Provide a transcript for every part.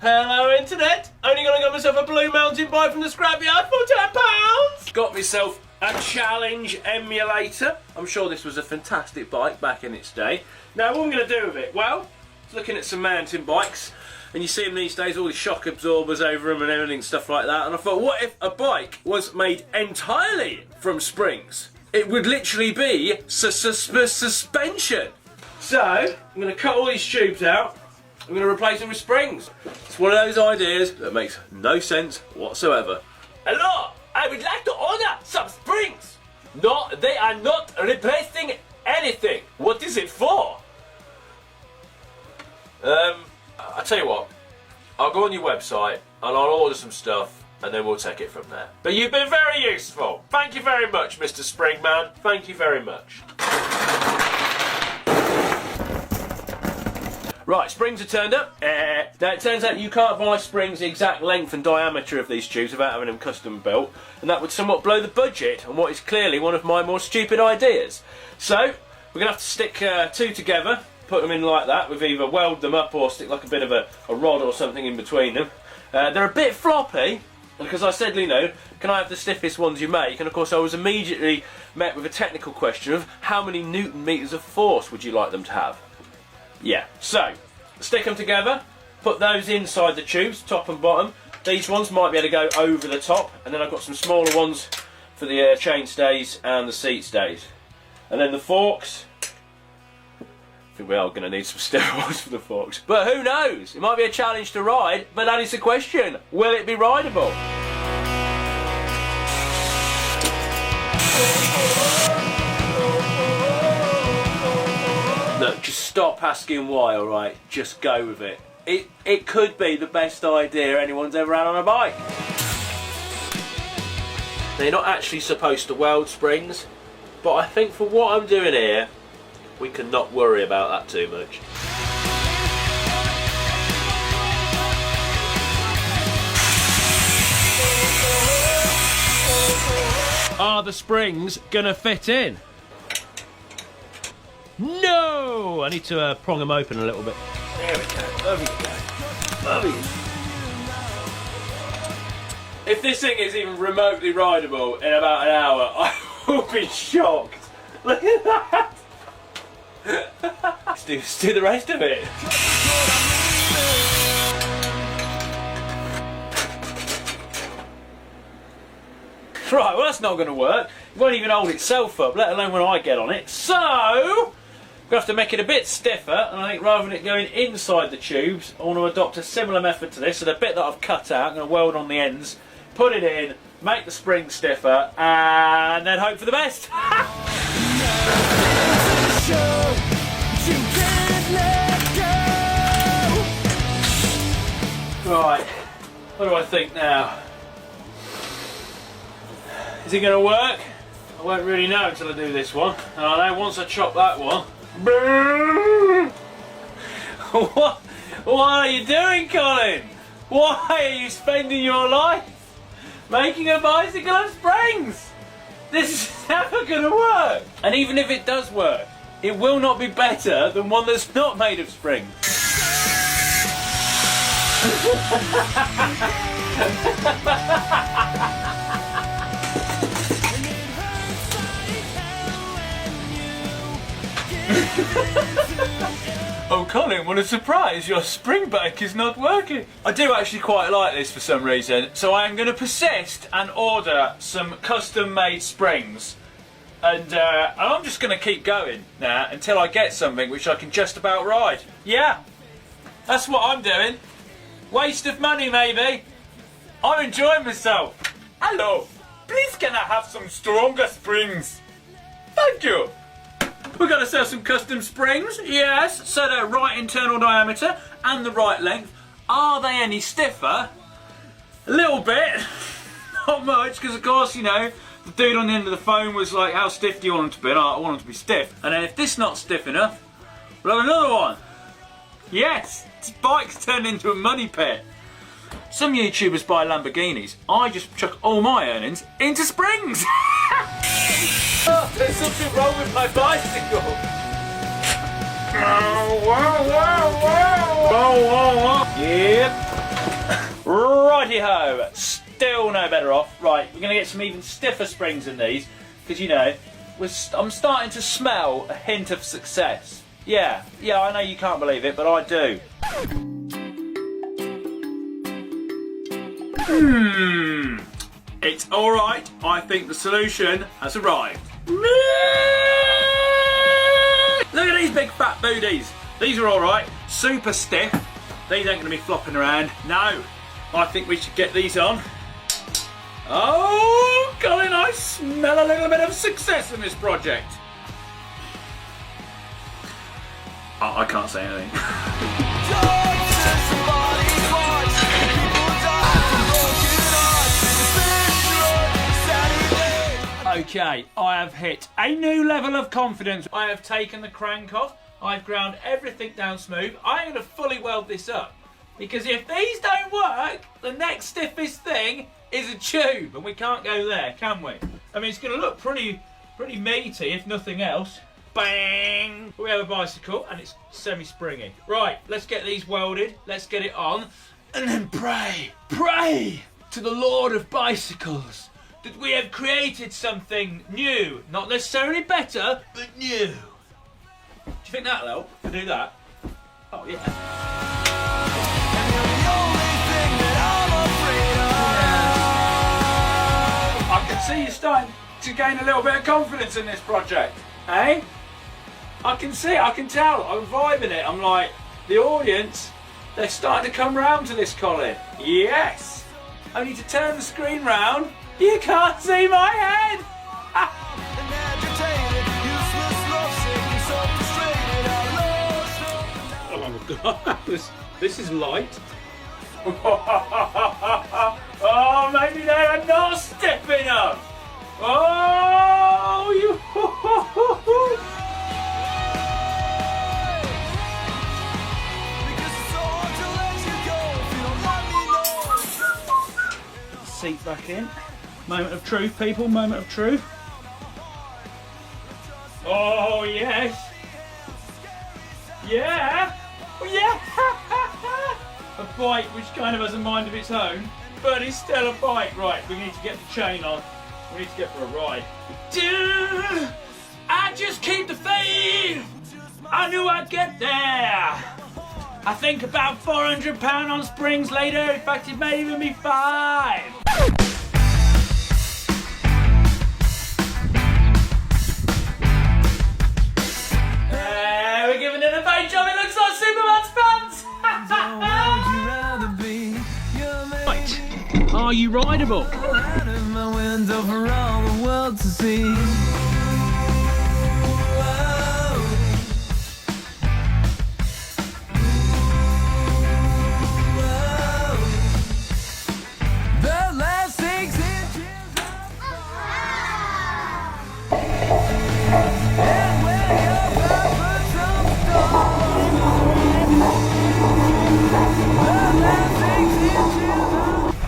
Hello internet, only gonna get myself a blue mountain bike from the scrapyard for £10. Got myself a challenge emulator. I'm sure this was a fantastic bike back in its day. Now what I'm gonna do with it? Well, looking at some mountain bikes, and you see them these days, all the shock absorbers over them and everything, stuff like that, and I thought, what if a bike was made entirely from springs? It would literally be suspension. So, I'm gonna cut all these tubes out. I'm going to replace them with springs. It's one of those ideas that makes no sense whatsoever. Hello, I would like to order some springs. No, they are not replacing anything. What is it for? I'll tell you what, I'll go on your website and I'll order some stuff and then we'll take it from there. But you've been very useful. Thank you very much, Mr. Springman. Thank you very much. Right, springs are turned up. Now it turns out you can't buy springs the exact length and diameter of these tubes without having them custom built, and that would somewhat blow the budget on what is clearly one of my more stupid ideas. So, we're going to have to stick two together, put them in like that, we've either weld them up or stick like a bit of a rod or something in between them. They're a bit floppy, because I said, you know, can I have the stiffest ones you make? And of course I was immediately met with a technical question of how many Newton meters of force would you like them to have? Yeah, so, stick them together, put those inside the tubes, top and bottom. These ones might be able to go over the top, and then I've got some smaller ones for the chain stays and the seat stays. And then the forks, I think we are going to need some stiffer ones for the forks. But who knows, it might be a challenge to ride, but that is the question, will it be rideable? Look, just stop asking why, alright? Just go with it. It could be the best idea anyone's ever had on a bike. Now, you're not actually supposed to weld springs, but I think for what I'm doing here, we can not worry about that too much. Are the springs gonna fit in? No! I need to prong them open a little bit. There we go. There we go. There we go. If this thing is even remotely rideable in about an hour, I will be shocked. Look at that! Let's do the rest of it. Right, well that's not going to work. It won't even hold itself up, let alone when I get on it. So, I'm going to have to make it a bit stiffer, and I think rather than it going inside the tubes, I want to adopt a similar method to this. So the bit that I've cut out, I'm going to weld on the ends, put it in, make the spring stiffer, and then hope for the best. Right, what do I think now? Is it going to work? I won't really know until I do this one. And I know once I chop that one. What are you doing, Colin? Why are you spending your life making a bicycle of springs? This is never going to work. And even if it does work, it will not be better than one that's not made of springs. Oh Colin, what a surprise, your spring bike is not working. I do actually quite like this for some reason, so I am going to persist and order some custom made springs. And I'm just going to keep going now until I get something which I can just about ride. Yeah, that's what I'm doing. Waste of money maybe. I'm enjoying myself. Hello, please can I have some stronger springs? Thank you. We're going to sell some custom springs, yes, so they're right internal diameter and the right length. Are they any stiffer? A little bit, not much, because of course, you know, the dude on the end of the phone was like, how stiff do you want them to be? And I want them to be stiff. And then if this is not stiff enough, we'll have another one. Yes, this bike's turned into a money pit. Some YouTubers buy Lamborghinis. I just chuck all my earnings into springs. Oh, there's something wrong with my bicycle. Yep. no better off. Right, we're going to get some even stiffer springs than these, because, you know, I'm starting to smell a hint of success. Yeah, I know you can't believe it, but I do. It's alright. I think the solution has arrived. Look at these big fat booties. These are alright. Super stiff. These ain't going to be flopping around. No. I think we should get these on. Oh, Colin, I smell a little bit of success in this project. Oh, I can't say anything. Okay, I have hit a new level of confidence. I have taken the crank off. I've ground everything down smooth. I'm going to fully weld this up. Because if these don't work, the next stiffest thing is a tube. And we can't go there, can we? I mean, it's going to look pretty meaty, if nothing else. Bang! We have a bicycle and it's semi-springy. Right, let's get these welded. Let's get it on. And then pray to the Lord of Bicycles that we have created something new. Not necessarily better, but new. Do you think that'll help to do that? Oh, yeah. I can see you starting to gain a little bit of confidence in this project, eh? I can see it, I can tell, I'm vibing it. I'm like, the audience, they're starting to come round to this, Colin. Yes! I need to turn the screen round. You can't see my head! Oh God, this is light. Oh, maybe they are not stiff enough. Oh, you. Seat back in. Moment of truth, people. Moment of truth. Oh yes. Yeah. Yeah. A bike which kind of has a mind of its own, but it's still a bike. Right, we need to get the chain on. We need to get for a ride. Dude, I just keep the faith. I knew I'd get there. I think about £400 on springs later. In fact, it may even be 5. We're giving it a paint job. It looks like Superman's pants. Right, are you rideable?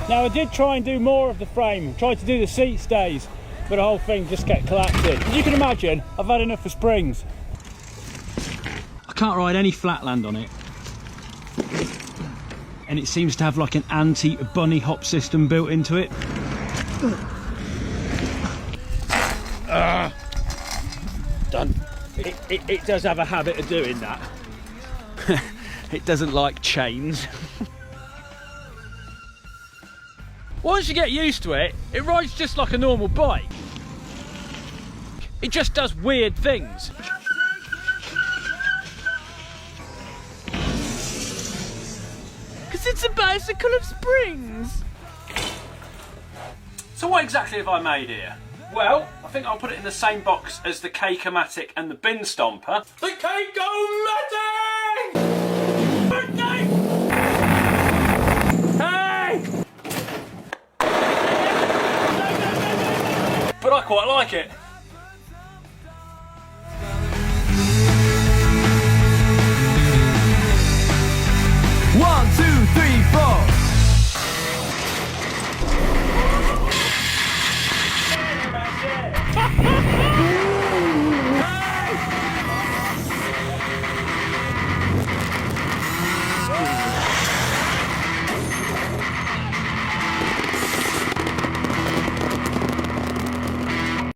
Now I did try and do more of the frame, tried to do the seat stays, but the whole thing just kept collapsing. As you can imagine, I've had enough for springs. I can't ride any flatland on it. And it seems to have like an anti-bunny hop system built into it. Done. It does have a habit of doing that. It doesn't like chains. Once you get used to it, it rides just like a normal bike. It just does weird things. Because it's a bicycle of springs. So what exactly have I made here? Well, I think I'll put it in the same box as the Cake-O-Matic and the Bin Stomper. The Cake-O-Matic! Birthday! Hey! But I quite like it. One, two, three, four.